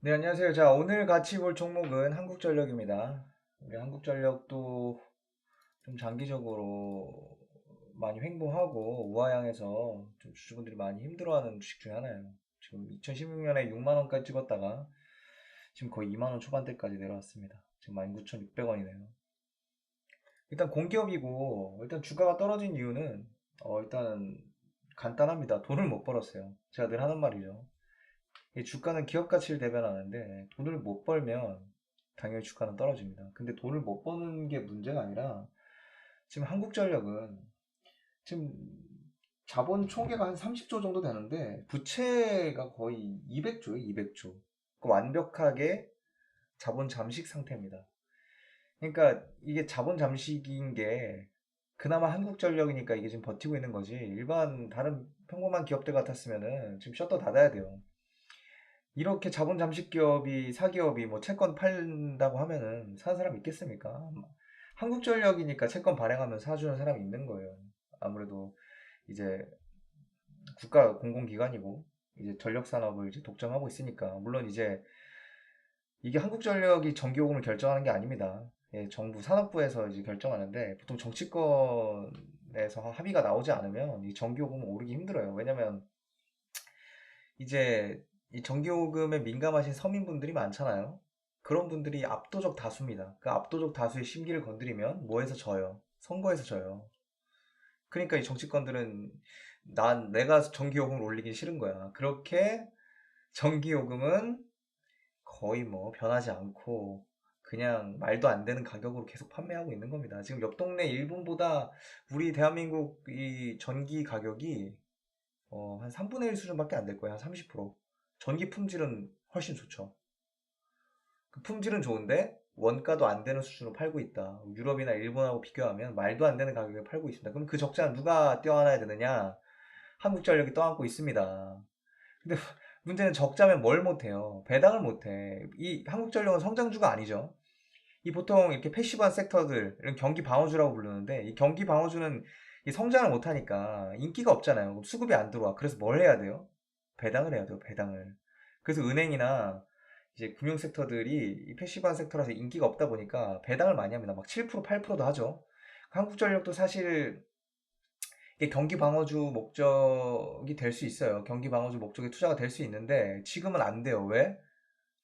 네, 안녕하세요. 자, 오늘 같이 볼 종목은 한국전력입니다. 우리 한국전력도 좀 장기적으로 많이 횡보하고 우하향해서 좀 주주분들이 많이 힘들어하는 주식 중에 하나예요. 지금 2016년에 6만 원까지 찍었다가 지금 거의 2만 원 초반대까지 내려왔습니다. 지금 19,600원이네요. 일단 공기업이고 일단 주가가 떨어진 이유는 일단 간단합니다. 돈을 못 벌었어요. 제가 늘 하는 말이죠. 이 주가는 기업 가치를 대변하는데 돈을 못 벌면 당연히 주가는 떨어집니다. 근데 돈을 못 버는 게 문제가 아니라 지금 한국전력은 지금 자본 총계가 한 30조 정도 되는데 부채가 거의 200조예요, 200조. 완벽하게 자본 잠식 상태입니다. 그러니까 이게 자본 잠식인 게 그나마 한국전력이니까 이게 지금 버티고 있는 거지. 일반 다른 평범한 기업들 같았으면은 지금 셔터 닫아야 돼요. 이렇게 자본 잠식 기업이 사기업이 뭐 채권 팔린다고 하면은 사는 사람 있겠습니까? 한국전력이니까 채권 발행하면 사주는 사람이 있는 거예요. 아무래도 이제 국가 공공기관이고 이제 전력 산업을 이제 독점하고 있으니까 물론 이제 이게 한국전력이 전기요금을 결정하는 게 아닙니다. 예, 정부 산업부에서 이제 결정하는데 보통 정치권에서 합의가 나오지 않으면 이 전기요금은 오르기 힘들어요. 왜냐면 이제 이 전기요금에 민감하신 서민분들이 많잖아요. 그런 분들이 압도적 다수입니다. 그 압도적 다수의 심기를 건드리면 뭐에서 져요? 선거에서 져요. 그러니까 이 정치권들은 내가 전기요금을 올리긴 싫은 거야. 그렇게 전기요금은 거의 뭐 변하지 않고 그냥 말도 안 되는 가격으로 계속 판매하고 있는 겁니다. 지금 옆 동네 일본보다 우리 대한민국 이 전기 가격이 한 3분의 1 수준밖에 안 될 거예요. 한 30%. 전기 품질은 훨씬 좋죠. 그 품질은 좋은데 원가도 안 되는 수준으로 팔고 있다. 유럽이나 일본하고 비교하면 말도 안 되는 가격에 팔고 있습니다. 그럼 그 적자는 누가 떼어안아야 되느냐? 한국전력이 떠안고 있습니다. 근데 문제는 적자면 뭘 못해요? 배당을 못해. 이 한국전력은 성장주가 아니죠. 이 보통 이렇게 패시브한 섹터들, 이런 경기 방어주라고 부르는데, 이 경기 방어주는 이 성장을 못하니까 인기가 없잖아요. 그럼 수급이 안 들어와. 그래서 뭘 해야 돼요? 배당을 해야 돼요, 배당을. 그래서 은행이나 이제 금융 섹터들이 이 패시브한 섹터라서 인기가 없다 보니까 배당을 많이 합니다. 막 7%, 8%도 하죠. 한국전력도 사실 이게 경기 방어주 목적이 될 수 있어요. 경기 방어주 목적의 투자가 될 수 있는데 지금은 안 돼요. 왜?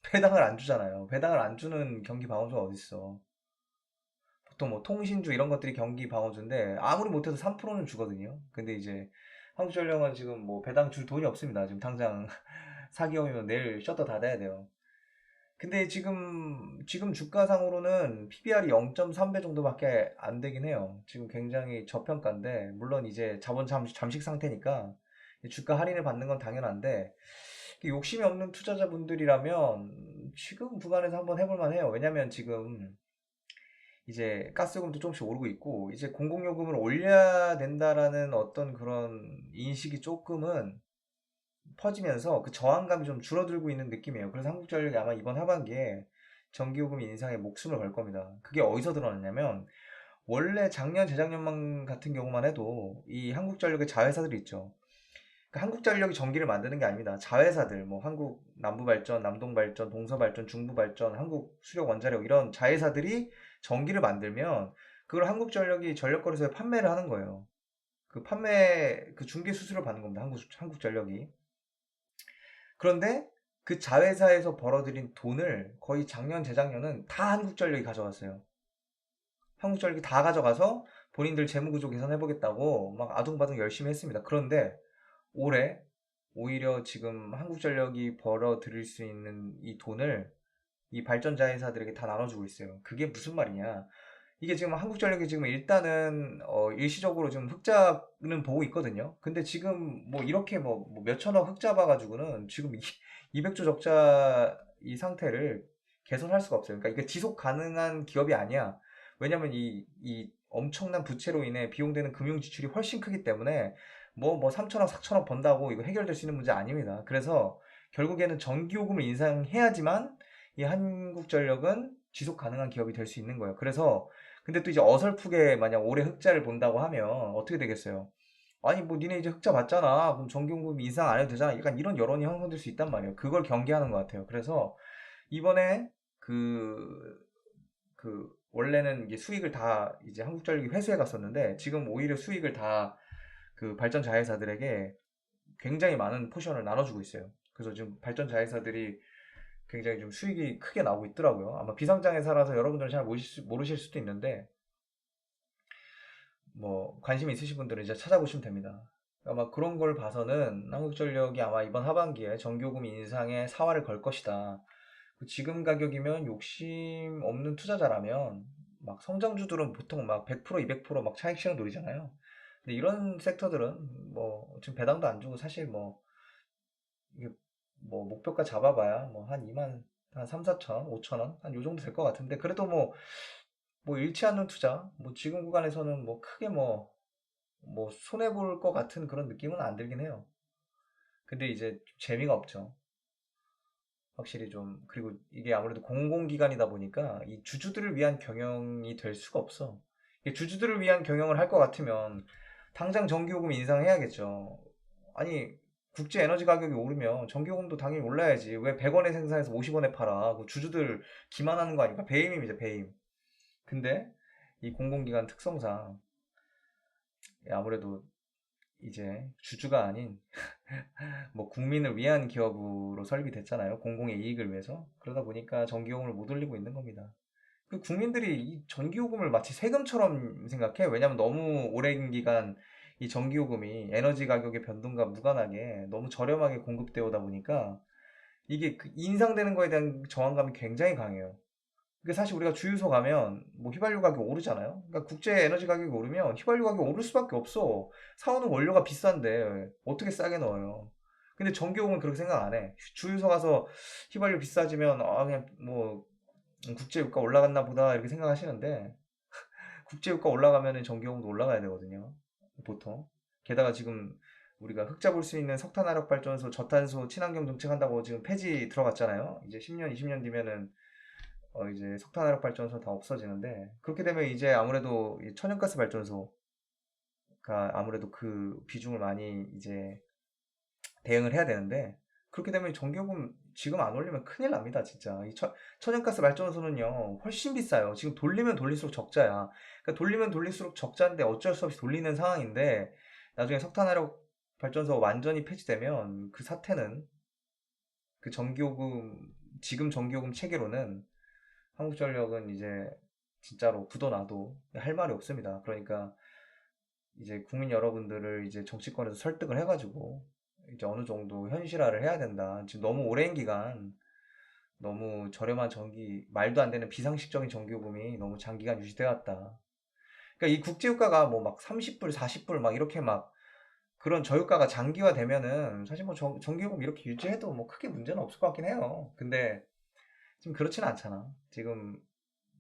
배당을 안 주잖아요. 배당을 안 주는 경기 방어주가 어딨어. 보통 뭐 통신주 이런 것들이 경기 방어주인데 아무리 못해도 3%는 주거든요. 근데 이제 한국전력은 지금 뭐 배당 줄 돈이 없습니다. 지금 당장 사기업이면 내일 셔터 닫아야 돼요. 근데 지금 주가상으로는 PBR이 0.3배 정도밖에 안 되긴 해요. 지금 굉장히 저평가인데, 물론 이제 자본 잠식 상태니까 주가 할인을 받는 건 당연한데, 욕심이 없는 투자자분들이라면 지금 구간에서 한번 해볼 만해요. 왜냐면 지금 이제 가스요금도 조금씩 오르고 있고, 이제 공공요금을 올려야 된다라는 어떤 그런 인식이 조금은 퍼지면서 그 저항감이 좀 줄어들고 있는 느낌이에요. 그래서 한국전력이 아마 이번 하반기에 전기요금 인상에 목숨을 걸 겁니다. 그게 어디서 드러났냐면 원래 작년, 재작년만 같은 경우만 해도 이 한국전력의 자회사들이 있죠. 그 한국전력이 전기를 만드는 게 아닙니다. 자회사들, 뭐 한국 남부발전, 남동발전, 동서발전, 중부발전, 한국수력원자력 이런 자회사들이 전기를 만들면 그걸 한국전력이 전력거래소에 판매를 하는 거예요. 그 중개 수수료를 받는 겁니다. 한국전력이. 그런데 그 자회사에서 벌어들인 돈을 거의 작년, 재작년은 다 한국전력이 가져갔어요. 한국전력이 다 가져가서 본인들 재무구조 개선해보겠다고 막 아둥바둥 열심히 했습니다. 그런데 올해 오히려 지금 한국전력이 벌어들일 수 있는 이 돈을 이 발전자 회사들에게 다 나눠주고 있어요. 그게 무슨 말이냐? 이게 지금 한국전력이 지금 일단은 일시적으로 지금 흑자는 보고 있거든요. 근데 지금 뭐 이렇게 뭐 몇천억 흑자 봐가지고는 지금 200조 적자 이 상태를 개선할 수가 없어요. 그러니까 이게 지속 가능한 기업이 아니야. 왜냐면 이 엄청난 부채로 인해 비용되는 금융 지출이 훨씬 크기 때문에 뭐 3천억, 4천억 번다고 이거 해결될 수 있는 문제 아닙니다. 그래서 결국에는 전기요금을 인상해야지만 이 한국전력은 지속 가능한 기업이 될 수 있는 거예요. 그래서 근데 또 이제 어설프게 만약 올해 흑자를 본다고 하면 어떻게 되겠어요? 아니 뭐 니네 이제 흑자 받잖아. 그럼 전기요금 인상 안 해도 되잖아. 약간 이런 여론이 형성될 수 있단 말이에요. 그걸 경계하는 것 같아요. 그래서 이번에 원래는 이게 수익을 다 이제 한국전력이 회수해 갔었는데 지금 오히려 수익을 다 그 발전 자회사들에게 굉장히 많은 포션을 나눠주고 있어요. 그래서 지금 발전 자회사들이 굉장히 좀 수익이 크게 나오고 있더라고요. 아마 비상장회사라서 여러분들은 잘 모르실 수도 있는데 뭐 관심 있으신 분들은 이제 찾아보시면 됩니다. 아마 그런 걸 봐서는 한국전력이 아마 이번 하반기에 전기요금 인상에 사활을 걸 것이다. 지금 가격이면 욕심 없는 투자자라면 막 성장주들은 보통 막 100%, 200%막 차익 실현 노리잖아요. 근데 이런 섹터들은 뭐 지금 배당도 안 주고 사실 뭐 이게 뭐 목표가 잡아봐야 뭐 한 2만 한 3, 4천, 5천 원 한 요 정도 될 것 같은데 그래도 뭐 잃지 않는 투자 뭐 지금 구간에서는 뭐 크게 뭐 손해 볼 것 같은 그런 느낌은 안 들긴 해요. 근데 이제 좀 재미가 없죠. 확실히 좀 그리고 이게 아무래도 공공기관이다 보니까 이 주주들을 위한 경영이 될 수가 없어. 이게 주주들을 위한 경영을 할 것 같으면 당장 전기요금 인상해야겠죠. 아니 국제 에너지 가격이 오르면 전기요금도 당연히 올라야지. 왜 100원에 생산해서 50원에 팔아? 그 주주들 기만하는 거 아니까 배임입니다, 배임. 근데 이 공공기관 특성상 아무래도 이제 주주가 아닌 뭐 국민을 위한 기업으로 설계됐잖아요. 공공의 이익을 위해서. 그러다 보니까 전기요금을 못 올리고 있는 겁니다. 그 국민들이 이 전기요금을 마치 세금처럼 생각해. 왜냐면 너무 오랜 기간 이 전기요금이 에너지 가격의 변동과 무관하게 너무 저렴하게 공급되어 오다 보니까 이게 그 인상되는 거에 대한 저항감이 굉장히 강해요. 그게 사실 우리가 주유소 가면 뭐 휘발유 가격이 오르잖아요. 그러니까 국제 에너지 가격이 오르면 휘발유 가격이 오를 수밖에 없어. 사오는 원료가 비싼데 어떻게 싸게 넣어요. 근데 전기요금은 그렇게 생각 안 해. 주유소 가서 휘발유 비싸지면 아 그냥 뭐 국제유가 올라갔나 보다 이렇게 생각하시는데 국제유가 올라가면은 전기요금도 올라가야 되거든요. 보통. 게다가 지금 우리가 흑자 볼 수 있는 석탄화력 발전소 저탄소 친환경 정책 한다고 지금 폐지 들어갔잖아요. 이제 10년, 20년 뒤면은 이제 석탄화력 발전소 다 없어지는데 그렇게 되면 이제 아무래도 이 천연가스 발전소가 아무래도 그 비중을 많이 이제 대응을 해야 되는데 그렇게 되면 전기요금 지금 안 올리면 큰일 납니다, 진짜. 이 천연가스 발전소는요, 훨씬 비싸요. 지금 돌리면 돌릴수록 적자야. 그러니까 돌리면 돌릴수록 적자인데 어쩔 수 없이 돌리는 상황인데 나중에 석탄화력 발전소 완전히 폐지되면 그 사태는 그 전기요금 지금 전기요금 체계로는 한국전력은 이제 진짜로 굳어 놔도 할 말이 없습니다. 그러니까 이제 국민 여러분들을 이제 정치권에서 설득을 해가지고 이제 어느 정도 현실화를 해야 된다. 지금 너무 오랜 기간 너무 저렴한 말도 안 되는 비상식적인 전기요금이 너무 장기간 유지되어 왔다. 그러니까 이 국제유가가 뭐 막 30불, 40불 막 이렇게 막 그런 저유가가 장기화되면은 사실 뭐 전기요금 이렇게 유지해도 뭐 크게 문제는 없을 것 같긴 해요. 근데 지금 그렇지는 않잖아. 지금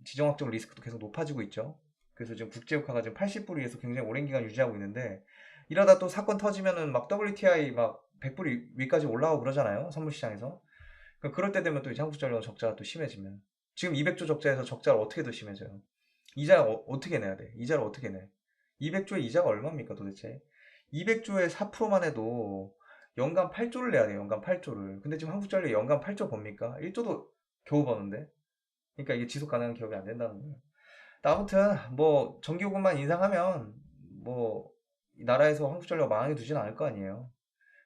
지정학적 리스크도 계속 높아지고 있죠. 그래서 지금 국제유가가 지금 80불 위에서 굉장히 오랜 기간 유지하고 있는데 이러다 또 사건 터지면은 막 WTI 막 100불 위까지 올라오고 그러잖아요. 선물 시장에서. 그럴 때 되면 또 이제 한국전력 적자가 또 심해지면 지금 200조 적자에서 적자를 어떻게 더 심해져요? 이자 어떻게 내야 돼? 이자를 어떻게 내? 200조의 이자가 얼마입니까 도대체? 200조의 4%만 해도 연간 8조를 내야 돼요. 연간 8조를. 근데 지금 한국전력이 연간 8조 법니까? 1조도 겨우 버는데. 그러니까 이게 지속 가능한 기업이 안 된다는 거예요. 아무튼 뭐 전기요금만 인상하면 뭐 이 나라에서 한국전력 망하게 두진 않을 거 아니에요.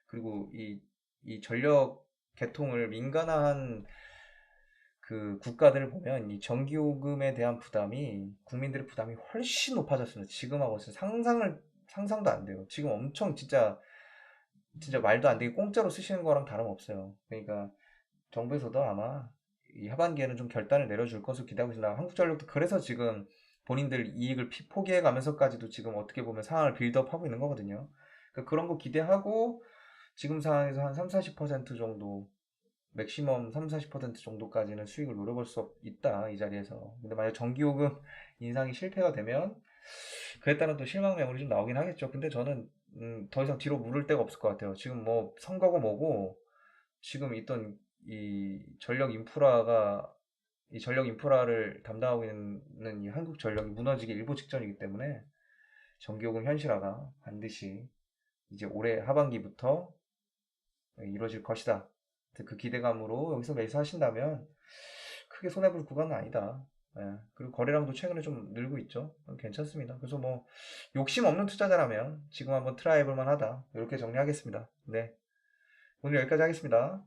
그리고 이 전력 개통을 민간화한 그 국가들을 보면 이 전기요금에 대한 부담이 국민들의 부담이 훨씬 높아졌습니다. 지금하고 진짜 상상도 안 돼요. 지금 엄청 진짜 말도 안 되게 공짜로 쓰시는 거랑 다름없어요. 그러니까 정부에서도 아마 이 하반기에는 좀 결단을 내려줄 것으로 기대하고 있습니다. 한국전력도 그래서 지금 본인들 이익을 포기해 가면서까지도 지금 어떻게 보면 상황을 빌드업하고 있는 거거든요. 그러니까 그런 거 기대하고 지금 상황에서 한 3, 40% 정도 맥시멈 3, 40% 정도까지는 수익을 노려볼 수 있다 이 자리에서. 근데 만약 전기요금 인상이 실패가 되면 그에 따른 또 실망 매물이 좀 나오긴 하겠죠. 근데 저는 더 이상 뒤로 물을 데가 없을 것 같아요. 지금 뭐 선거고 뭐고 지금 있던 이 전력 인프라를 담당하고 있는 이 한국전력이 무너지기 일보 직전이기 때문에 전기요금 현실화가 반드시 이제 올해 하반기부터 이루어질 것이다. 그 기대감으로 여기서 매수하신다면 크게 손해볼 구간은 아니다. 예, 그리고 거래량도 최근에 좀 늘고 있죠. 괜찮습니다. 그래서 뭐 욕심 없는 투자자라면 지금 한번 트라이 해볼 만하다. 이렇게 정리하겠습니다. 네, 오늘 여기까지 하겠습니다.